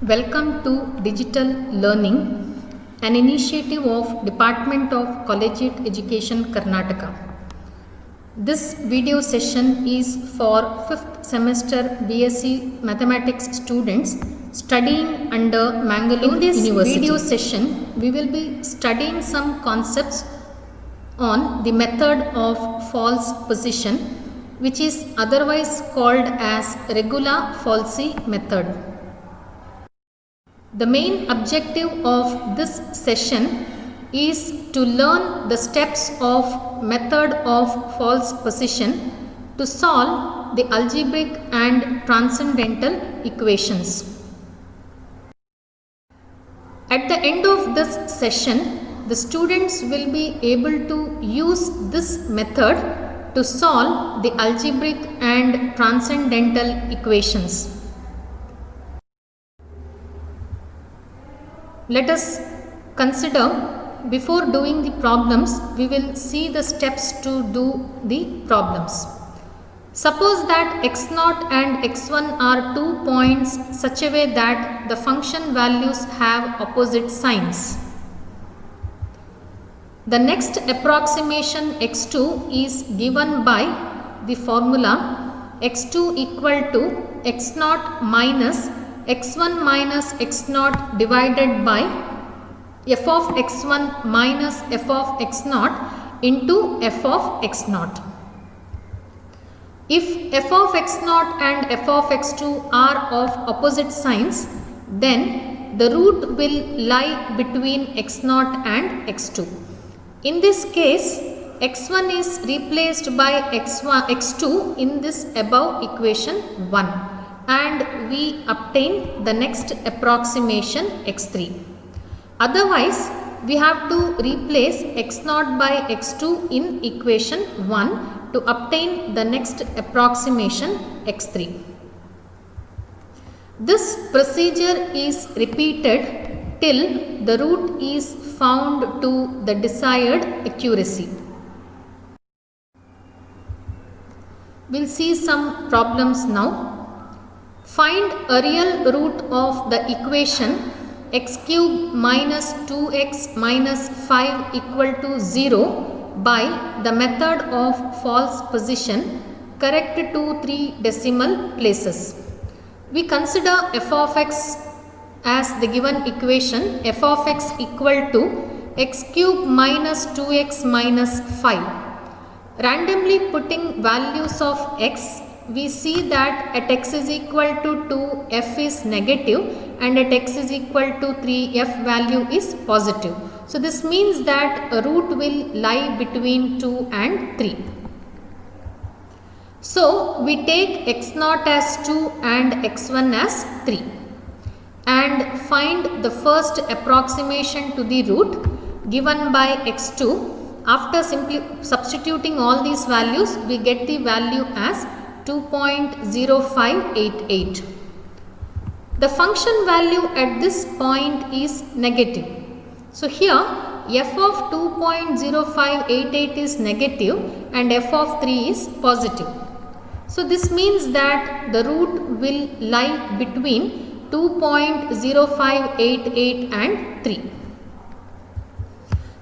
Welcome to Digital Learning, an initiative of Department of Collegiate Education, Karnataka. This video session is for 5th semester BSc Mathematics students studying under Mangalore University. In this video session, we will be studying some concepts on the method of false position, which is otherwise called as regula falsi method. The main objective of this session is to learn the steps of method of false position to solve the algebraic and transcendental equations. At the end of this session, the students will be able to use this method to solve the algebraic and transcendental equations. Let us consider, before doing the problems, we will see the steps to do the problems. Suppose that x0 and x1 are 2 points such a way that the function values have opposite signs. The next approximation x2 is given by the formula x2 equal to x0 minus x1 minus x0 divided by f of x1 minus f of x0 into f of x0. If f of x0 and f of x2 are of opposite signs, then the root will lie between x0 and x2. In this case, x1 is replaced by x2 in this above equation 1. And we obtain the next approximation x3. Otherwise, we have to replace x0 by x2 in equation 1 to obtain the next approximation x3. This procedure is repeated till the root is found to the desired accuracy. We will see some problems now. Find a real root of the equation x cube minus 2x minus 5 equal to 0 by the method of false position correct to 3 decimal places. We consider f of x as the given equation f of x equal to x cube minus 2x minus 5. Randomly putting values of x, we see that at x is equal to 2, f is negative, and at x is equal to 3, f value is positive. So this means that a root will lie between 2 and 3. So we take x0 as 2 and x1 as 3 and find the first approximation to the root given by x2. After simply substituting all these values, we get the value as 2.0588. The function value at this point is negative. So here f of 2.0588 is negative and f of 3 is positive. So this means that the root will lie between 2.0588 and 3.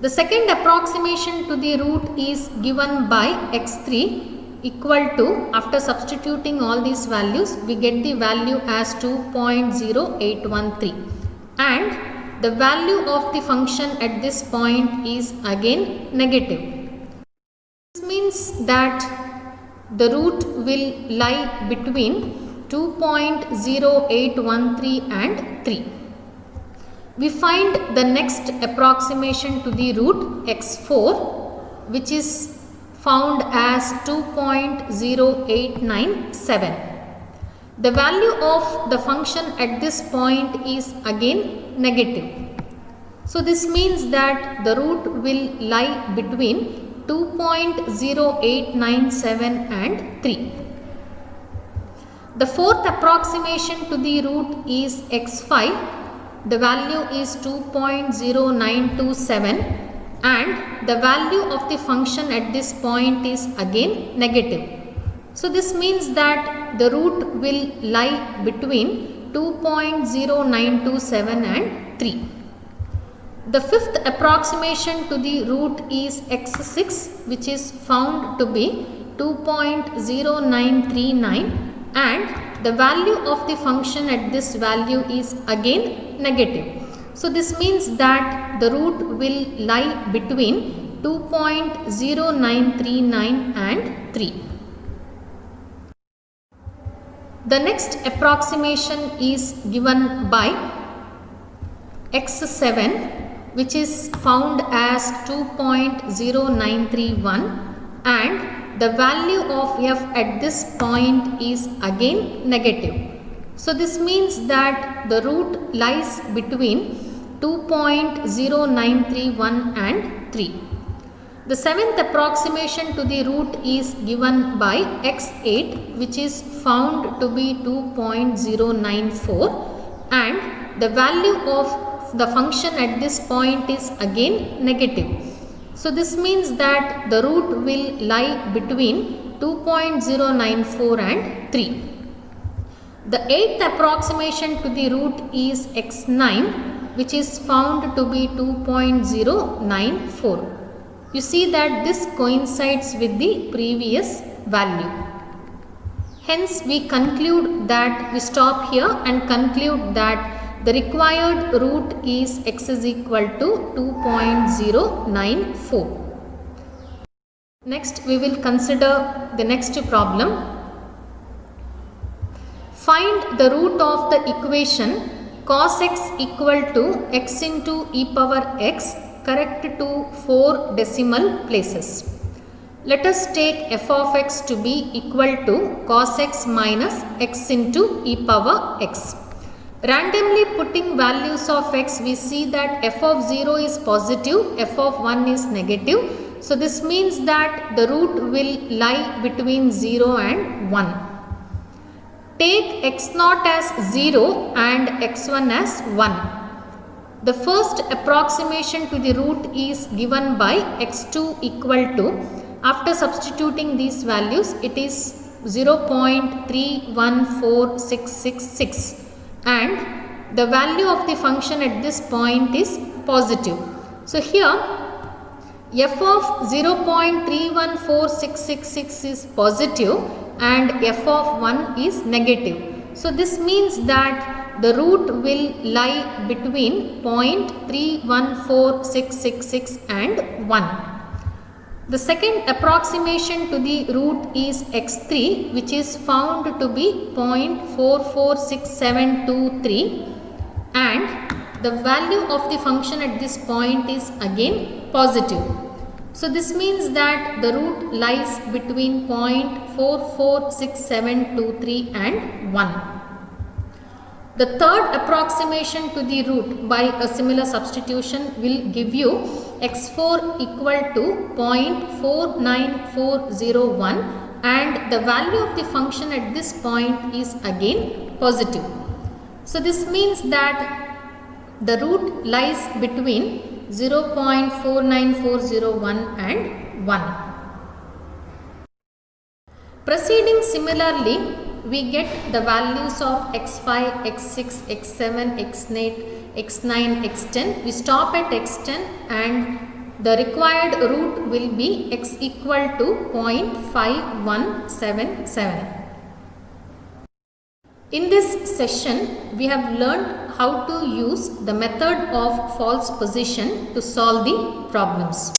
The second approximation to the root is given by x3 equal to, after substituting all these values, we get the value as 2.0813 and the value of the function at this point is again negative. This means that the root will lie between 2.0813 and 3. We find the next approximation to the root x4, which is found as 2.0897. The value of the function at this point is again negative. So this means that the root will lie between 2.0897 and 3. The fourth approximation to the root is x5. The value is 2.0927 and the value of the function at this point is again negative. So this means that the root will lie between 2.0927 and 3. The fifth approximation to the root is x6, which is found to be 2.0939, and the value of the function at this value is again negative. So this means that the root will lie between 2.0939 and 3. The next approximation is given by x7, which is found as 2.0931, and the value of f at this point is again negative. So this means that the root lies between 2.0931 and 3. The seventh approximation to the root is given by x8, which is found to be 2.094, and the value of the function at this point is again negative. So this means that the root will lie between 2.094 and 3. The eighth approximation to the root is x9, which is found to be 2.094. You see that this coincides with the previous value. Hence we conclude that we stop here and conclude that the required root is x is equal to 2.094. Next we will consider the next problem. Find the root of the equation cos x equal to x into e power x correct to 4 decimal places. Let us take f of x to be equal to cos x minus x into e power x. Randomly putting values of x, we see that f of 0 is positive, f of 1 is negative. So this means that the root will lie between 0 and 1. Take x0 as 0 and x1 as 1. The first approximation to the root is given by x2 equal to, after substituting these values, it is 0.314666, and the value of the function at this point is positive. So here f of 0.314666 is positive and f of 1 is negative. So this means that the root will lie between 0.314666 and 1. The second approximation to the root is x3, which is found to be 0.446723, and the value of the function at this point is again positive. So this means that the root lies between 0.446723 and 1. The third approximation to the root by a similar substitution will give you x4 equal to 0.49401, and the value of the function at this point is again positive. So this means that the root lies between 0.49401 and 1. Proceeding similarly, we get the values of x5, x6, x7, x8, x9, x10. We stop at x10 and the required root will be x equal to 0.5177. In this session, we have learned how to use the method of false position to solve the problems.